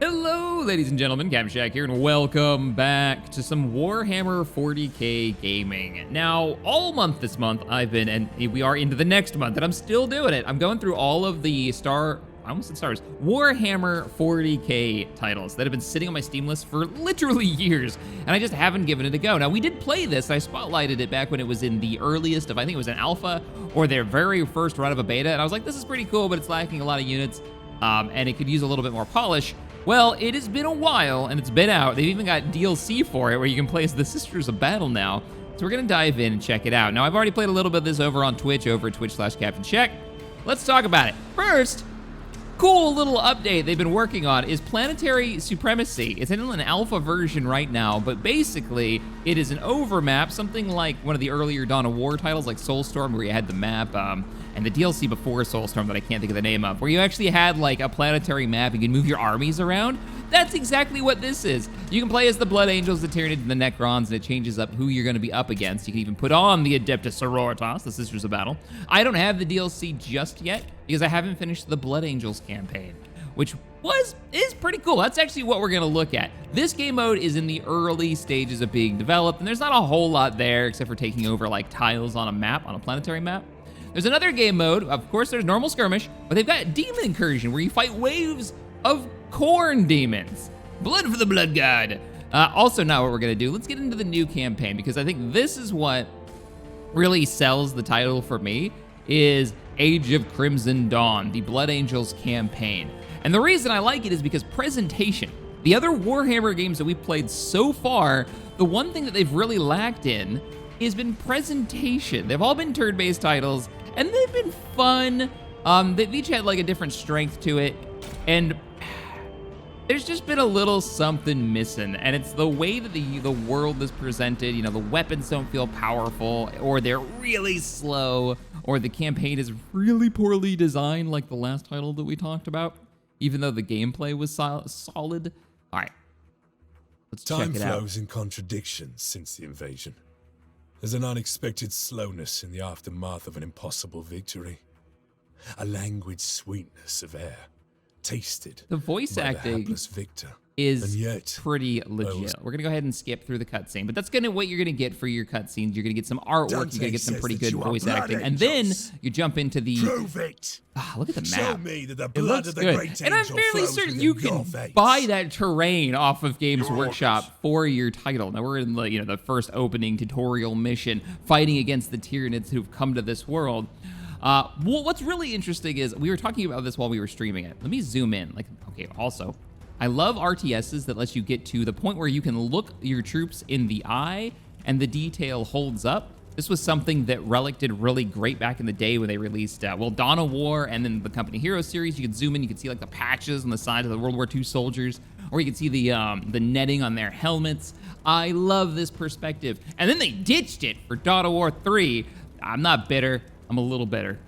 Hello, ladies and gentlemen, Captain Shack here, and welcome back to some Warhammer 40k gaming. Now, all month this month, and we are into the next month, and I'm still doing it. I'm going through all of the Warhammer 40k titles that have been sitting on my Steam list for literally years, and I just haven't given it a go. Now, we did play this. I spotlighted it back when it was in the earliest of, I think it was an alpha, or their very first run of a beta, and I was like, this is pretty cool, but it's lacking a lot of units, and it could use a little bit more polish. Well, it has been a while, and it's been out. They've even got DLC for it, where you can play as the Sisters of Battle now. So we're gonna dive in and check it out. Now, I've already played a little bit of this over on Twitch, over at twitch.tv/CaptainShack. Let's talk about it. First, cool little update they've been working on is Planetary Supremacy. It's in an alpha version right now, but basically, it is an overmap, something like one of the earlier Dawn of War titles, like Soulstorm, where you had the map, and the DLC before Soulstorm that I can't think of the name of, where you actually had like a planetary map, you can move your armies around. That's exactly what this is. You can play as the Blood Angels that turn into the Necrons, and it changes up who you're gonna be up against. You can even put on the Adeptus Sororitas, the Sisters of Battle. I don't have the DLC just yet, because I haven't finished the Blood Angels campaign, which is pretty cool. That's actually what we're gonna look at. This game mode is in the early stages of being developed, and there's not a whole lot there, except for taking over like tiles on a map, on a planetary map. There's another game mode, of course there's normal skirmish, but they've got Demon Incursion, where you fight waves of corn demons. Blood for the Blood God. Also, now what we're gonna do, let's get into the new campaign, because I think this is what really sells the title for me, is Age of Crimson Dawn, the Blood Angels campaign. And the reason I like it is because presentation. The other Warhammer games that we've played so far, the one thing that they've really lacked in has been presentation. They've all been turn-based titles, and they've been fun. They've each had like a different strength to it, and there's just been a little something missing, and it's the way that the world is presented. You know, the weapons don't feel powerful, or they're really slow, or the campaign is really poorly designed, like the last title that we talked about, even though the gameplay was solid. All right, let's check it out. Time flows in contradictions since the invasion. There's an unexpected slowness in the aftermath of an impossible victory. A languid sweetness of air, tasted the voice by acting the hapless victor. is yet, pretty legit. We're gonna go ahead and skip through the cutscene, but that's what you're gonna get for your cutscenes. You're gonna get some artwork, you're gonna get some pretty good voice acting, and then you jump into the. Prove it. Look at the map. Show me that the It blood looks of the good, great and I'm angel fairly flows certain within you your can veins. buy that terrain off of Games Your Workshop for your title. Now we're in the first opening tutorial mission, fighting against the Tyranids who've come to this world. Well, what's really interesting is we were talking about this while we were streaming it. Let me zoom in. Okay, also, I love RTSs that lets you get to the point where you can look your troops in the eye and the detail holds up. This was something that Relic did really great back in the day when they released, Dawn of War and then the Company Hero series. You could zoom in, you could see like the patches on the sides of the World War II soldiers, or you could see the netting on their helmets. I love this perspective. And then they ditched it for Dawn of War 3. I'm not bitter, I'm a little bitter.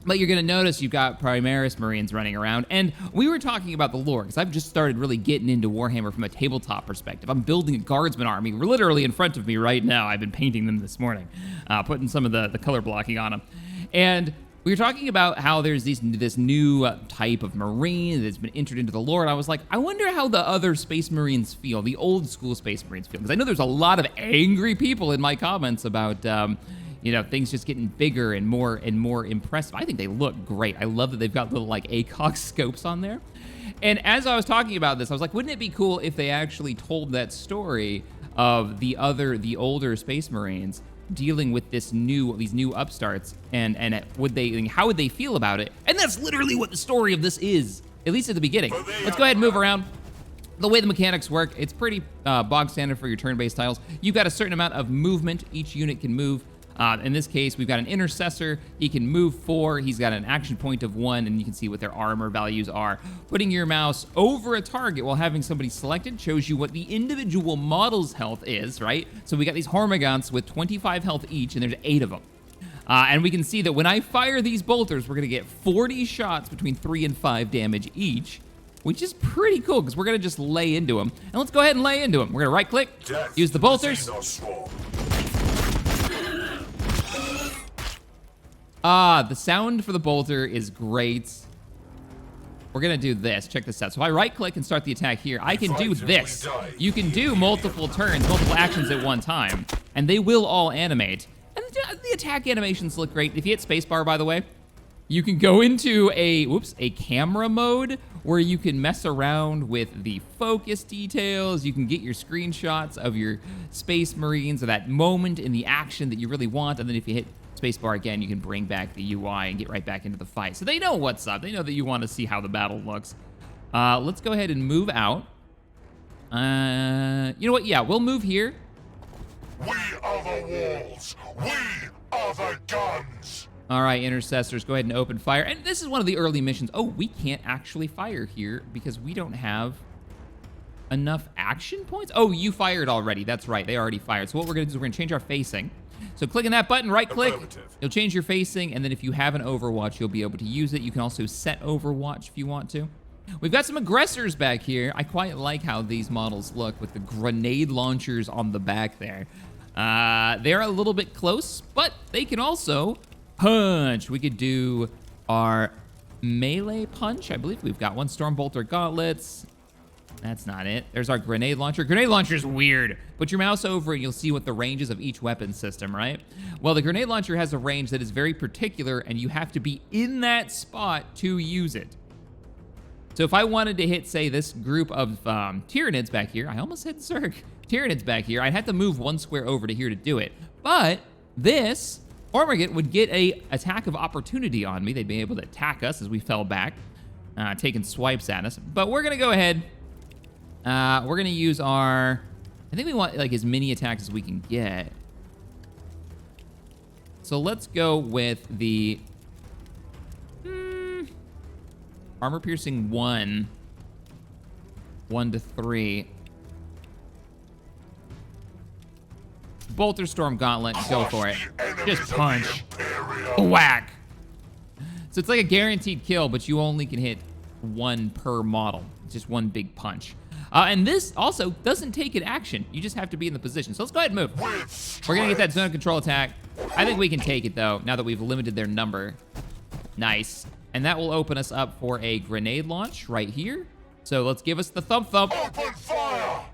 But you're gonna notice you've got Primaris Marines running around, and we were talking about the lore, because I've just started really getting into Warhammer from a tabletop perspective. I'm building a guardsman army literally in front of me right now. I've been painting them this morning, putting some of the color blocking on them. And we were talking about how there's this new type of Marine that's been entered into the lore, and I was like, I wonder how the other Space Marines feel, the old school Space Marines feel, because I know there's a lot of angry people in my comments about things just getting bigger and more impressive. I think they look great. I love that they've got little like ACOG scopes on there. And as I was talking about this, I was like, wouldn't it be cool if they actually told that story of the older Space Marines dealing with these new upstarts, and how would they feel about it? And that's literally what the story of this is, at least at the beginning. Let's go ahead and move around. The way the mechanics work, it's pretty bog standard for your turn-based tiles. You've got a certain amount of movement each unit can move. In this case, we've got an intercessor. He can move 4. He's got an action point of 1, and you can see what their armor values are. Putting your mouse over a target while having somebody selected shows you what the individual model's health is, right? So we got these Hormagaunts with 25 health each, and there's 8 of them. And we can see that when I fire these bolters, we're gonna get 40 shots between 3 and 5 damage each, which is pretty cool, because we're gonna just lay into them. And let's go ahead and lay into them. We're gonna right-click, use the bolters. The sound for the bolter is great. we're gonna do this. Check this out. So if I right-click and start the attack here, I can do this. You can do multiple turns, multiple actions at one time, and they will all animate. And the attack animations look great. If you hit spacebar, by the way, you can go into a camera mode where you can mess around with the focus details. You can get your screenshots of your Space Marines or that moment in the action that you really want. And then if you hit spacebar again, you can bring back the UI and get right back into the fight. So they know what's up. They know that you want to see how the battle looks. Let's go ahead and move out. You know what? Yeah, we'll move here. We are the walls. We are the guns. All right, intercessors, go ahead and open fire. And this is one of the early missions. Oh, we can't actually fire here because we don't have enough action points. Oh, you fired already. That's right. They already fired. So what we're going to do is we're going to change our facing. So clicking that button, right-click, you'll change your facing, and then if you have an Overwatch, you'll be able to use it. You can also set Overwatch if you want to. We've got some aggressors back here. I quite like how these models look with the grenade launchers on the back there. They're a little bit close, but they can also punch. We could do our melee punch. I believe we've got one. Stormbolter gauntlets. That's not it. There's our grenade launcher. Grenade launcher's weird. Put your mouse over and you'll see what the ranges of each weapon system, right? Well, the grenade launcher has a range that is very particular and you have to be in that spot to use it. So if I wanted to hit, say, this group of Tyranids back here, I almost hit Zerg. Tyranids back here, I'd have to move one square over to here to do it. But this Ormagant would get a attack of opportunity on me. They'd be able to attack us as we fell back, taking swipes at us. But we're gonna go ahead. We're gonna use our, I think we want like as many attacks as we can get. So let's go with the armor piercing 1 to 3. Bolter Storm Gauntlet, go for it. Just punch. Whack. So it's like a guaranteed kill, but you only can hit one per model. Just one big punch. And this also doesn't take an action. You just have to be in the position. So let's go ahead and move. We're gonna get that zone of control attack. I think we can take it though, now that we've limited their number. Nice. And that will open us up for a grenade launch right here. So let's give us the thump. Open fire!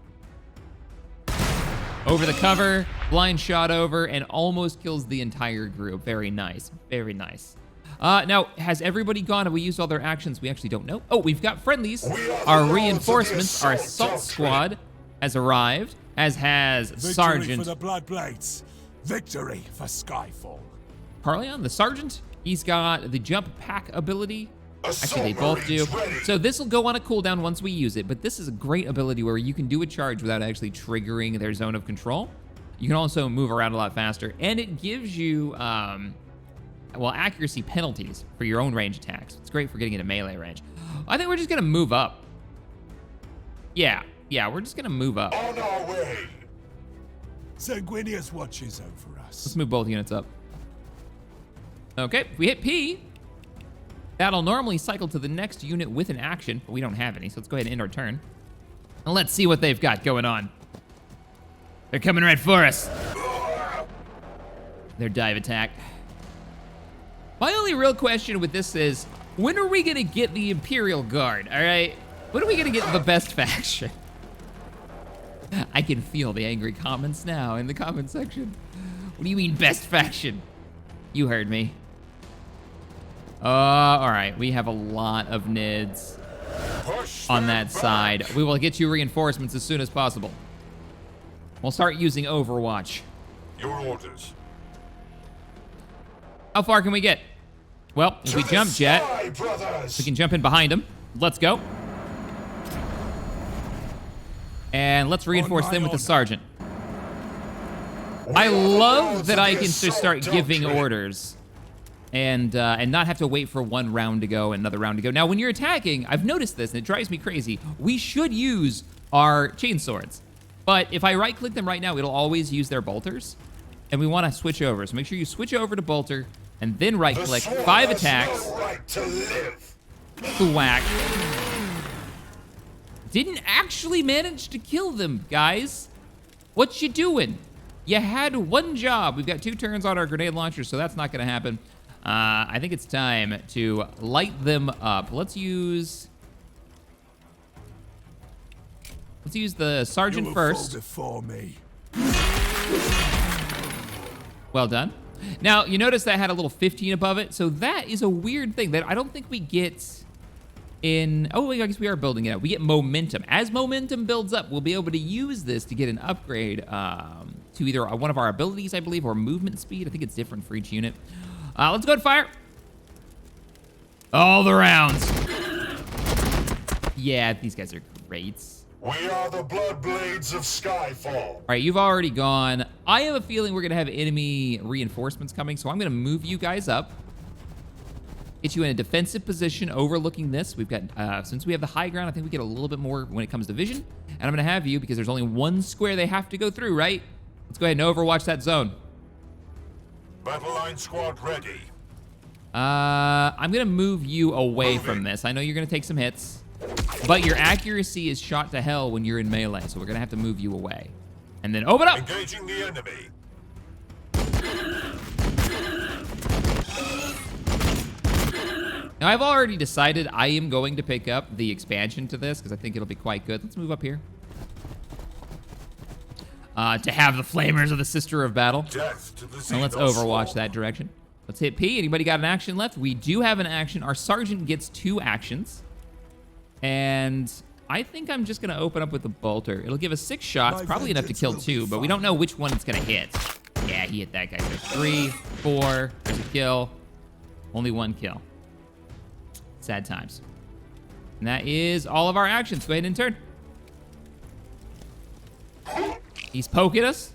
Over the cover, blind shot over, and almost kills the entire group. Very nice, very nice. Now, has everybody gone? Have we used all their actions? We actually don't know. Oh, we've got friendlies. Our reinforcements, our assault squad has arrived, as has Victory Sergeant. for the Bloodblades. Victory for Skyfall. Parleon, the Sergeant, he's got the jump pack ability. Actually, they both do. So this will go on a cooldown once we use it, but this is a great ability where you can do a charge without actually triggering their zone of control. You can also move around a lot faster, and it gives you, well, accuracy penalties for your own range attacks. It's great for getting into melee range. I think we're just gonna move up. Yeah, we're just gonna move up. On our way. Sanguinius watches over us. Let's move both units up. Okay, if we hit P, that'll normally cycle to the next unit with an action, but we don't have any, so let's go ahead and end our turn. And let's see what they've got going on. They're coming right for us. Their dive attack. My only real question with this is, when are we gonna get the Imperial Guard, all right? When are we gonna get the best faction? I can feel the angry comments now in the comment section. What do you mean best faction? You heard me. All right, we have a lot of NIDs on that side. We will get you reinforcements as soon as possible. We'll start using Overwatch. Your orders. How far can we get? Well, if we jump jet, we can jump in behind him. Let's go. And let's reinforce them with the Sergeant. I love that I can just start giving orders and not have to wait for one round to go, another round to go. Now, when you're attacking, I've noticed this, and it drives me crazy. We should use our chainswords, but if I right-click them right now, it'll always use their bolters, and we want to switch over. So make sure you switch over to bolter, and then right-click. 5 attacks. Whack. Didn't actually manage to kill them, guys. What you doing? You had one job. We've got 2 turns on our grenade launcher, so that's not going to happen. I think it's time to light them up. Let's use the sergeant first. Before me. Well done. Now, you notice that had a little 15 above it, so that is a weird thing that I don't think we get in... Oh, I guess we are building it up. We get momentum. As momentum builds up, we'll be able to use this to get an upgrade to either one of our abilities, I believe, or movement speed. I think it's different for each unit. Let's go and fire. All the rounds. Yeah, these guys are great. We are the Bloodblades of Skyfall. All right, you've already gone. I have a feeling we're going to have enemy reinforcements coming, so I'm going to move you guys up. Get you in a defensive position overlooking this. We've got, since we have the high ground, I think we get a little bit more when it comes to vision. And I'm going to have you, because there's only one square they have to go through, right? Let's go ahead and overwatch that zone. Battle line squad ready. I'm going to move you away from this. I know you're going to take some hits. But your accuracy is shot to hell when you're in melee, so we're gonna have to move you away. And then open up! Engaging the enemy. Now, I've already decided I am going to pick up the expansion to this, because I think it'll be quite good. Let's move up here. To have the flamers of the Sister of Battle. Death to the Now let's overwatch that direction. Let's hit P. Anybody got an action left? We do have an action. Our sergeant gets 2 actions. And I think I'm just going to open up with the bolter. It'll give us 6 shots, probably enough to kill 2, but we don't know which one it's going to hit. Yeah, he hit that guy. There's 3, 4, there's a kill. Only 1 kill. Sad times. And that is all of our actions. Go ahead and turn. He's poking us,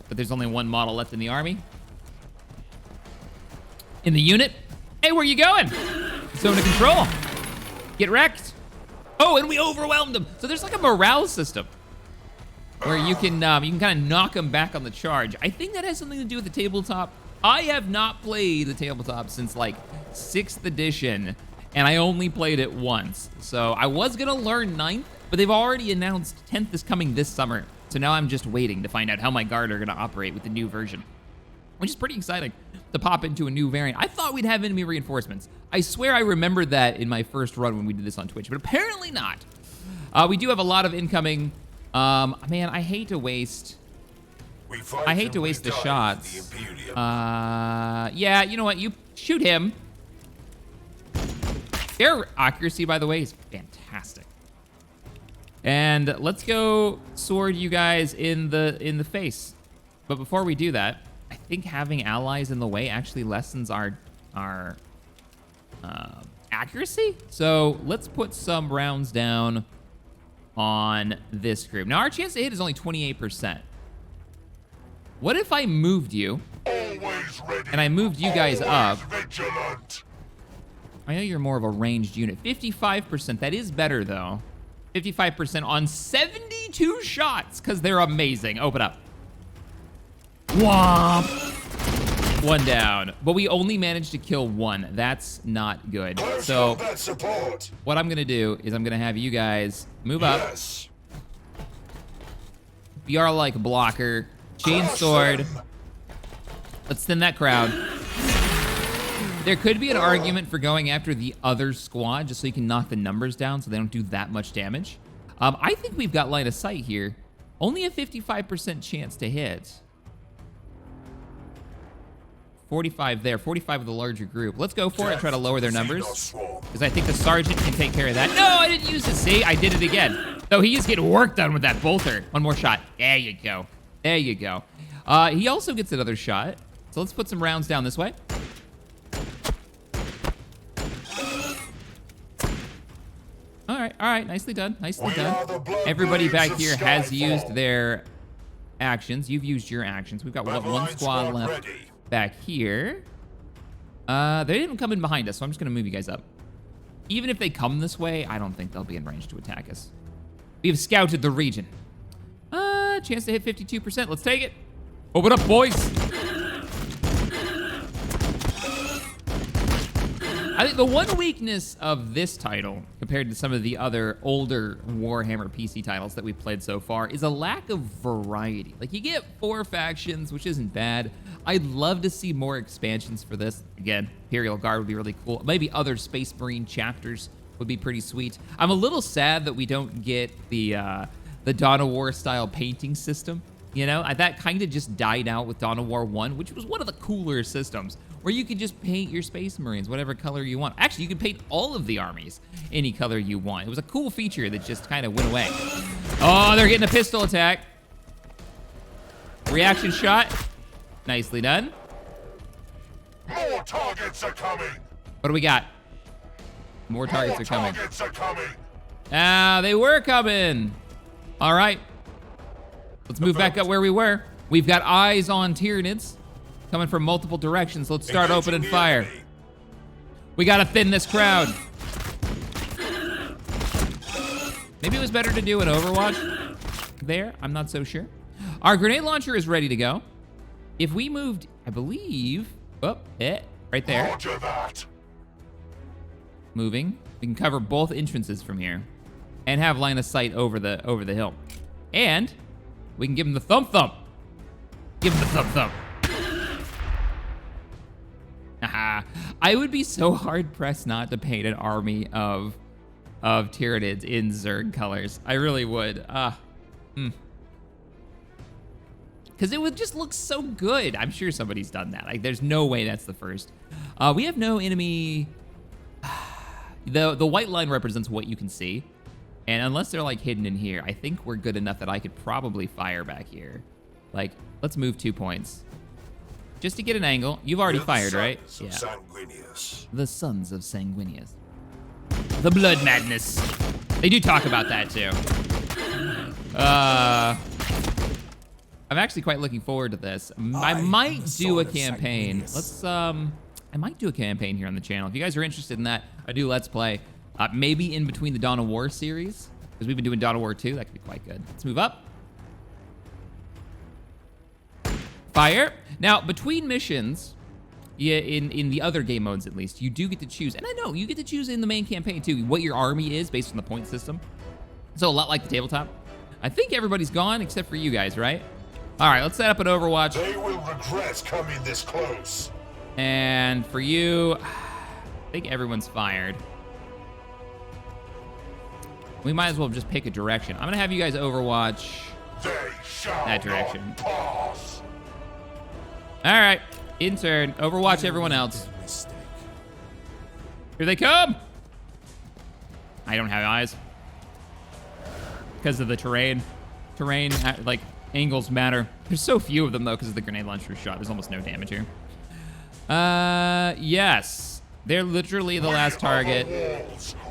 but there's only 1 model left in the army. In the unit. Hey, where you going? Zone of control. Get wrecked. Oh, and we overwhelmed them. So there's like a morale system where you can kind of knock them back on the charge. I think that has something to do with the tabletop. I have not played the tabletop since like 6th edition, and I only played it once. So I was gonna learn 9th, but they've already announced 10th is coming this summer. So now I'm just waiting to find out how my guard are gonna operate with the new version, which is pretty exciting to pop into a new variant. I thought we'd have enemy reinforcements. I swear I remembered that in my first run when we did this on Twitch, but apparently not. We do have a lot of incoming. Man, I hate to waste... the shots. Yeah, you know what? You shoot him. Their accuracy, by the way, is fantastic. And let's go sword you guys in the face. But before we do that, I think having allies in the way actually lessens our accuracy. So let's put some rounds down on this group. Now our chance to hit is only 28%. What if I moved you and I moved you guys up? Vigilant. I know you're more of a ranged unit. 55%, that is better though. 55% on 72 shots, because they're amazing. Open up. Womp. 1 down, but we only managed to kill 1. That's not good. So what I'm gonna do is I'm gonna have you guys move up. Yes. Be our like blocker, chain sword. Let's thin that crowd. There could be an argument for going after the other squad just so you can knock the numbers down so they don't do that much damage. I think we've got line of sight here. Only a 55% chance to hit. 45 there, 45 with the larger group. Let's go for it, try to lower their numbers. Because I think the sergeant can take care of that. No, I didn't use it. See, I did it again. Though he is getting work done with that bolter. 1 more shot. There you go. There you go. He also gets another shot. So let's put some rounds down this way. All right, nicely done, nicely done. Everybody back here has used their actions. You've used your actions. We've got one squad left back here. They didn't come in behind us, so I'm just gonna move you guys up. Even if they come this way, I don't think they'll be in range to attack us. We have scouted the region. Chance to hit 52%, let's take it. Open up, boys. I think the one weakness of this title, compared to some of the other older Warhammer PC titles that we've played so far, is a lack of variety. Like, you get 4 factions, which isn't bad. I'd love to see more expansions for this. Again, Imperial Guard would be really cool. Maybe other Space Marine chapters would be pretty sweet. I'm a little sad that we don't get the Dawn of War style painting system. You know, that kind of just died out with Dawn of War 1, which was one of the cooler systems, where you could just paint your Space Marines whatever color you want. Actually, you could paint all of the armies any color you want. It was a cool feature that just kind of went away. Oh, they're getting a pistol attack. Reaction shot. Nicely done. More targets are coming. What do we got? More targets are coming. Targets are coming. Ah, they were coming. All right. Let's move back up where we were. We've got eyes on Tyranids coming from multiple directions. Let's start opening fire. We gotta thin this crowd. Maybe it was better to do an Overwatch there. I'm not so sure. Our grenade launcher is ready to go. If we moved, I believe, right there. Roger that. Moving. We can cover both entrances from here and have line of sight over the hill. And we can give him the thump. Give him the thump. Haha. I would be so hard pressed not to paint an army of Tyranids in Zerg colors. I really would. Because it would just look so good. I'm sure somebody's done that. Like, there's no way that's the first. We have no enemy. The white line represents what you can see. And unless they're like hidden in here, I think we're good enough that I could probably fire back here. Like, let's move 2 points. Just to get an angle. You've already fired, right? Yeah. Sanguinius. The Sons of Sanguinius. The Blood Madness. They do talk about that too. I'm actually quite looking forward to this. I might do a campaign. I might do a campaign here on the channel. If you guys are interested in that, I do Let's Play. Maybe in between the Dawn of War series, because we've been doing Dawn of War 2. That could be quite good. Let's move up. Fire. Now, between missions, yeah, in the other game modes at least, you do get to choose. And I know, you get to choose in the main campaign too, what your army is based on the point system. So a lot like the tabletop. I think everybody's gone except for you guys, right? All right, let's set up an Overwatch. They will regret coming this close. And for you, I think everyone's fired. We might as well just pick a direction. I'm gonna have you guys Overwatch that direction. All right, in turn, Overwatch everyone else. Here they come. I don't have eyes because of the terrain. Like, angles matter. There's so few of them though because of the grenade launcher shot. There's almost no damage here. Yes, they're literally the last target.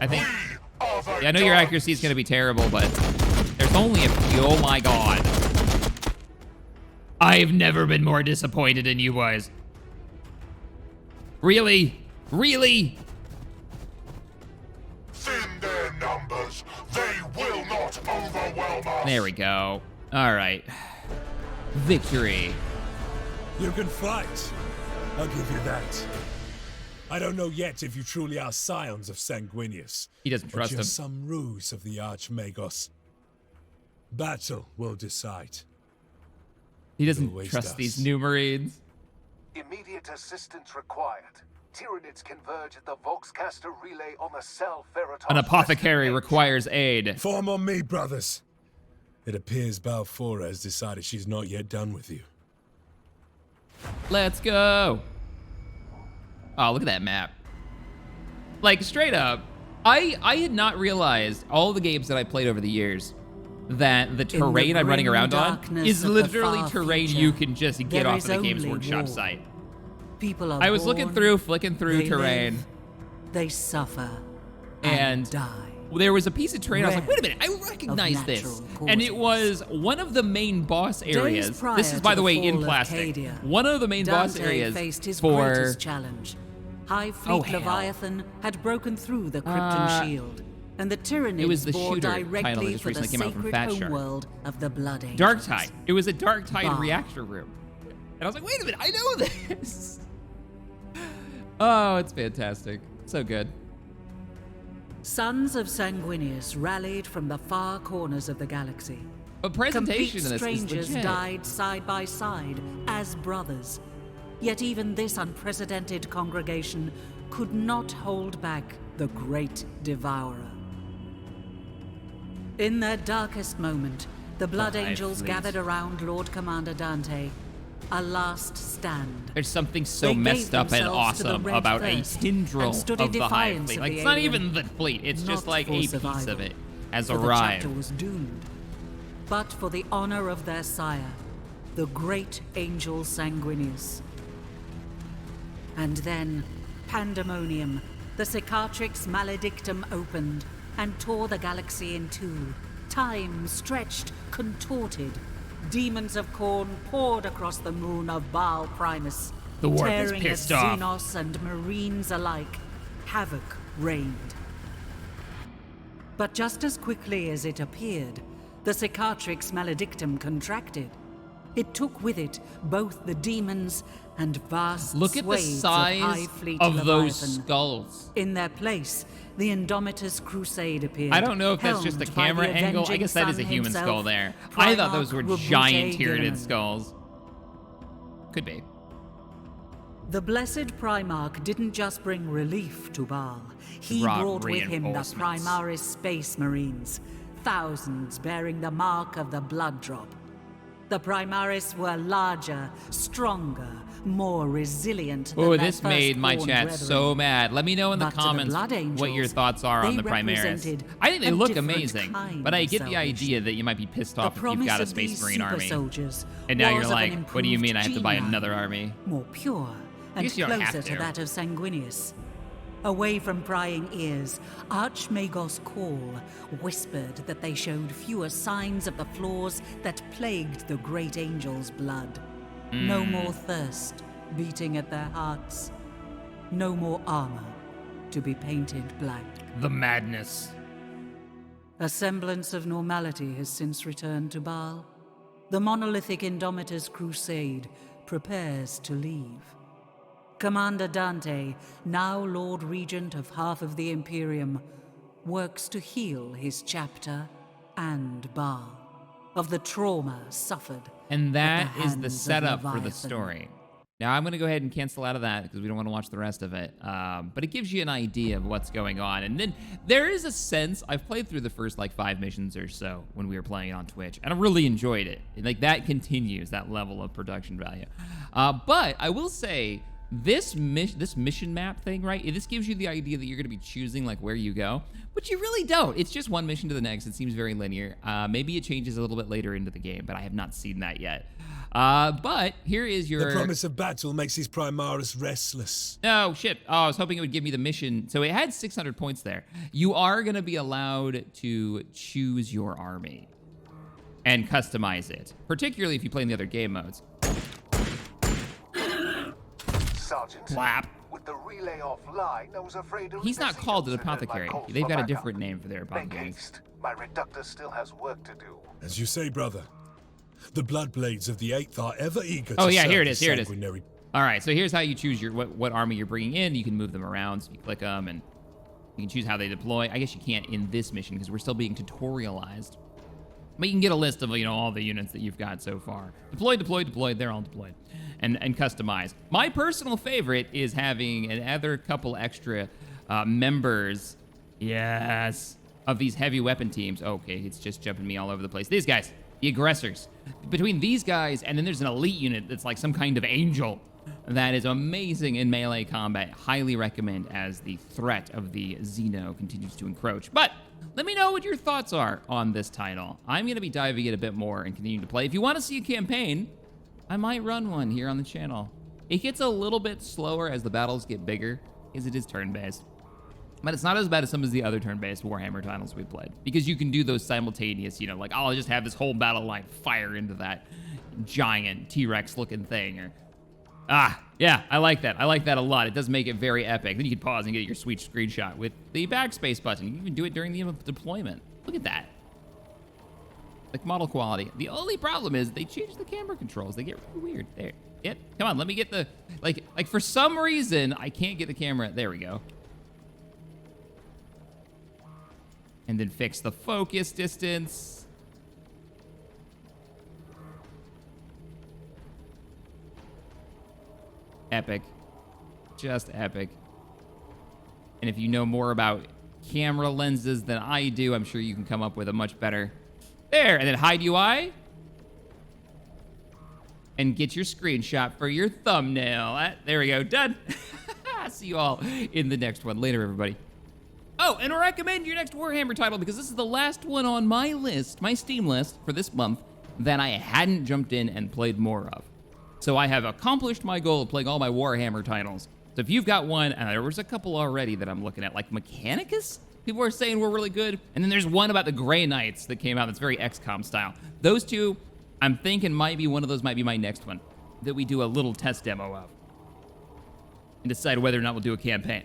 I think. Yeah, I know your accuracy is going to be terrible, but there's only a few. Oh my god. I've never been more disappointed in you boys. Really? Really? Thin their numbers. They will not overwhelm us. There we go. All right. Victory. You can fight. I'll give you that. I don't know yet if you truly are scions of Sanguinius. He doesn't but trust you're him. some ruse of the Archmagos. Battle will decide. He doesn't Always trust does. these new Marines. Immediate assistance required. Tyranids converge at the Voxcaster relay on the Cell Ferritos. An apothecary requires aid. Form on me, brothers. It appears Balfora has decided she's not yet done with you. Let's go. Oh, look at that map. Like, straight up, I had not realized all the games that I played over the years that the terrain I'm running around on is literally terrain you can just get off of the Games Workshop site. People are I was looking born, through, flicking through they terrain, live, they suffer and die. there was a piece of terrain. I was like, Rare wait a minute, I recognize this. natural And it causes. was one of the main boss areas. prior This is, to by the the way, in fall of plastic. Cadia, One of the main boss Dante areas faced his for... greatest challenge. High Fleet hell. Leviathan had broken through the Krypton shield, and the Tyranids it was the bore shooter title that directly just for the recently came out from sacred Fat Shark. homeworld of the Blood Angels. Dark Tide. It was a Dark Tide Bah. reactor room. And I was like, wait a minute, I know this. Oh, it's fantastic. So good. Sons of Sanguinius rallied from the far corners of the galaxy. But presentation Complete in this strangers is legit. died side by side as brothers. Yet even this unprecedented congregation could not hold back the Great Devourer. In their darkest moment, the Blood Hive Angels Fleet. gathered around Lord Commander Dante. A last stand. There's something so They gave mest up and themselves to the awesome Red about Thirst a tendril and stood in of the Hive defiance Fleet. of Like, the it's not alien, even the fleet. It's just not like for a piece survival, of it has for the arrived. chapter was doomed. But for the honor of their sire, the great angel Sanguinius. And then, pandemonium, the Cicatrix Maledictum opened and tore the galaxy in two. Time stretched, contorted. Demons of Khorne poured across the moon of Baal Primus, The warp is tearing pissed at off. Xenos and Marines alike. Havoc reigned. But just as quickly as it appeared, the Cicatrix Maledictum contracted. It took with it both the demons and vast Look at the swathes size of Hive Fleet of those Leviathan. skulls. In their place, the Indomitus Crusade appeared. I don't know if that's just a helmed by camera the angle. I avenging guess that is a sun human himself, skull there. I thought those were Primarch giant Rabute Tyranid Gilliman. skulls. Could be. The blessed Primarch didn't just bring relief to Baal. He Brought brought with him the reinforcements. Primaris Space Marines, thousands bearing the mark of the blood drop. The Primaris were larger, stronger, more resilient than Oh, their this made my firstborn chat brethren. so mad. Let me know in the But to the comments Blood what your Angels, thoughts are on they the Primaris. represented I think they a look different amazing, kind but I of get the salvation. idea that you might be pissed The off if you've promise got a of Space these Marine super army. soldiers And now was you're of an like, what do you mean I have to buy improved another gene army? more pure and guess you don't have closer to to. that of Sanguinius. Away from prying ears, Archmagos Call whispered that they showed fewer signs of the flaws that plagued the great angel's blood. No more thirst beating at their hearts. No more armor to be painted black. The madness. A semblance of normality has since returned to Baal. The monolithic Indomitus Crusade prepares to leave. Commander Dante, now Lord Regent of half of the Imperium, works to heal his chapter and Baal of the trauma suffered. And that at the is the hands of setup for the Leviathan. story. Now, I'm going to go ahead and cancel out of that because we don't want to watch the rest of it. But it gives you an idea of what's going on. And then there is a sense, I've played through the first like 5 missions or so when we were playing it on Twitch, and I really enjoyed it. Like that continues, that level of production value. But I will say, this mission map thing, right? This gives you the idea that you're going to be choosing like where you go, but you really don't. It's just one mission to the next. It seems very linear. Maybe it changes a little bit later into the game, but I have not seen that yet. But here is your... The promise of battle makes these Primaris restless. Oh, shit. Oh, I was hoping it would give me the mission. So it had 600 points there. You are going to be allowed to choose your army and customize it, particularly if you play in the other game modes. Sergeant, Clap. with the relay offline, I was afraid He's not Xenos called an had heard my apothecary. calls They've for got a backup. different name for their Make apothecaries. haste. My reductor still has work to do. As you say, brother, the Bloodblades of the Eighth are ever eager Oh, to yeah, serve here it the is, here it is. sanguinary. All right, so here's how you choose your what army you're bringing in. You can move them around, so you click them, and you can choose how they deploy. I guess you can't in this mission because we're still being tutorialized. But you can get a list of, you know, all the units that you've got so far. Deployed, deployed, deployed. They're all deployed and customized. My personal favorite is having another couple extra members, yes, of these heavy weapon teams. Okay, it's just jumping me all over the place. These guys, the aggressors. Between these guys and then there's an elite unit that's like some kind of angel that is amazing in melee combat. Highly recommend as the threat of the Xeno continues to encroach. But let me know what your thoughts are on this title. I'm going to be diving in a bit more and continuing to play. If you want to see a campaign, I might run one here on the channel. It gets a little bit slower as the battles get bigger, as it is turn-based. But it's not as bad as some of the other turn-based Warhammer titles we played. Because you can do those simultaneous, you know, like, oh, I'll just have this whole battle line fire into that giant T-Rex looking thing. Or, yeah, I like that. I like that a lot. It does make it very epic. Then you can pause and get your sweet screenshot with the backspace button. You can even do it during the deployment. Look at that. Like model quality. The only problem is they changed the camera controls. They get really weird. There. Yep. Come on, let me get the, like for some reason, I can't get the camera. There we go. And then fix the focus distance. Epic. Just epic. And if you know more about camera lenses than I do, I'm sure you can come up with a much better. There, and then hide UI. And get your screenshot for your thumbnail. There we go, done. See you all in the next one. Later, everybody. Oh, and recommend your next Warhammer title because this is the last one on my list, my Steam list for this month that I hadn't jumped in and played more of. So I have accomplished my goal of playing all my Warhammer titles. So if you've got one, and there was a couple already that I'm looking at, like Mechanicus, people are saying were really good. And then there's one about the Grey Knights that came out that's very XCOM style. Those two, I'm thinking one of those might be my next one that we do a little test demo of and decide whether or not we'll do a campaign.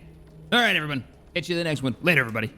All right, everyone. Catch you in the next one. Later, everybody.